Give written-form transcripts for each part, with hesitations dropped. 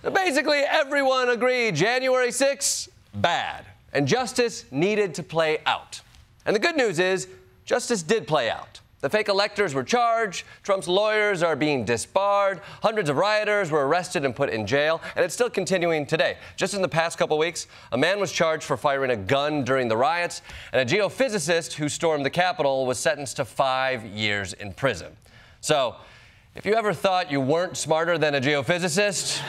So basically, everyone agreed January 6th, bad. And justice needed to play out. And the good news is, justice did play out. The fake electors were charged, Trump's lawyers are being disbarred, hundreds of rioters were arrested and put in jail, and it's still continuing today. Just in the past couple weeks, a man was charged for firing a gun during the riots, and a geophysicist who stormed the Capitol was sentenced to 5 years in prison. So, if you ever thought you weren't smarter than a geophysicist,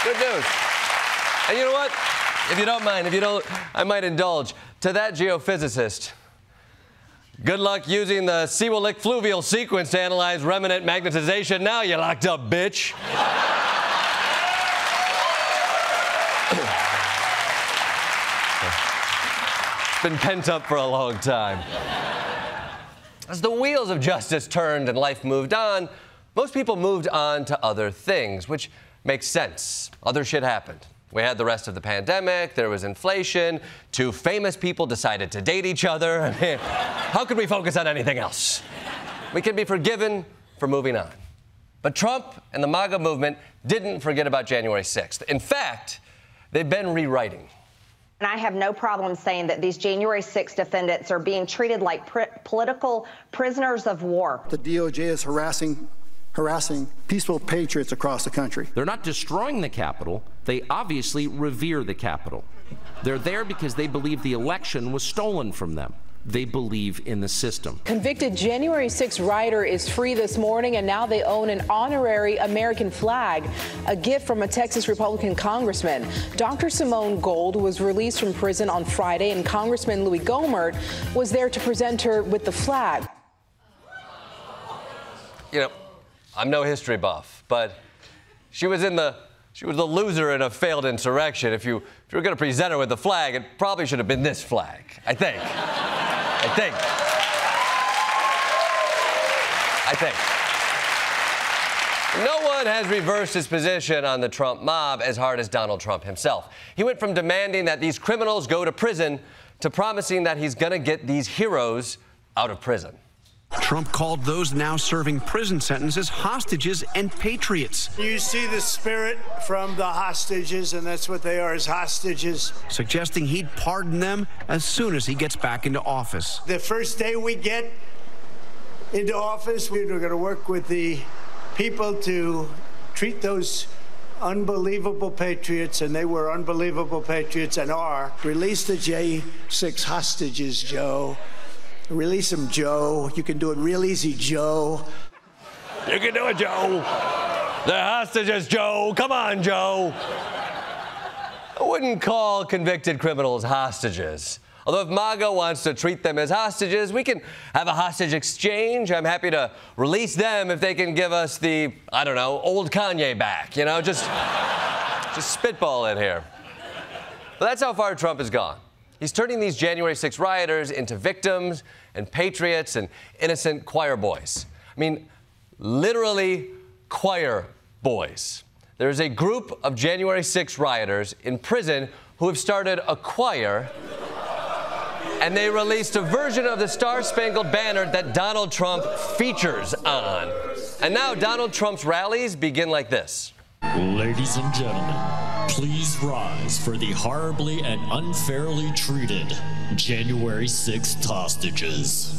good news. And you know what? If you don't mind, I might indulge. To that geophysicist, good luck using the Siwalik fluvial sequence to analyze remnant magnetization. Now you locked up, bitch. It's been pent up for a long time. As the wheels of justice turned and life moved on, most people moved on to other things, which makes sense. Other shit happened. We had the rest of the pandemic, there was inflation, 2 famous people decided to date each other. I mean, how could we focus on anything else? We can be forgiven for moving on. But Trump and the MAGA movement didn't forget about January 6th. In fact, they've been rewriting. And I have no problem saying that these January 6th defendants are being treated like political prisoners of war. The DOJ is harassing peaceful patriots across the country. They're not destroying the Capitol. They obviously revere the Capitol. They're there because they believe the election was stolen from them. They believe in the system. Convicted January 6 rioter is free this morning, and now they own an honorary American flag, a gift from a Texas Republican congressman. Dr. Simone Gold was released from prison on Friday, and Congressman Louis Gohmert was there to present her with the flag. You know, I'm no history buff, but she was the loser in a failed insurrection. If you were going to present her with the flag, it probably should have been this flag, I think. No one has reversed his position on the Trump mob as hard as Donald Trump himself. He went from demanding that these criminals go to prison to promising that he's going to get these heroes out of prison. Trump called those now serving prison sentences hostages and patriots. You see the spirit from the hostages, and that's what they are, is hostages. Suggesting he'd pardon them as soon as he gets back into office. The first day we get into office, we're going to work with the people to treat those unbelievable patriots, and they were unbelievable patriots and are. Release the J6 hostages, Joe. Release him, Joe. You can do it real easy, Joe. You can do it, Joe. They're hostages, Joe. Come on, Joe. I wouldn't call convicted criminals hostages. Although if MAGA wants to treat them as hostages, we can have a hostage exchange. I'm happy to release them if they can give us the, I don't know, old Kanye back. You know, just spitball it here. But that's how far Trump has gone. He's turning these January 6 rioters into victims and patriots and innocent choir boys. I mean, literally choir boys. There's a group of January 6 rioters in prison who have started a choir, and they released a version of the Star-Spangled Banner that Donald Trump features on. And now Donald Trump's rallies begin like this. Ladies and gentlemen, please rise for the horribly and unfairly treated January 6th hostages.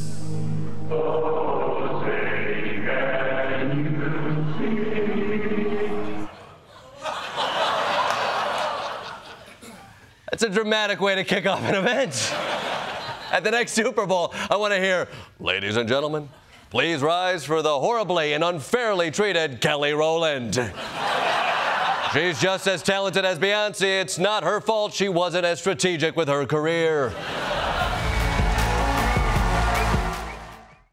That's a dramatic way to kick off an event. At the next Super Bowl, I want to hear, ladies and gentlemen, please rise for the horribly and unfairly treated Kelly Rowland. She's just as talented as Beyonce. It's not her fault she wasn't as strategic with her career.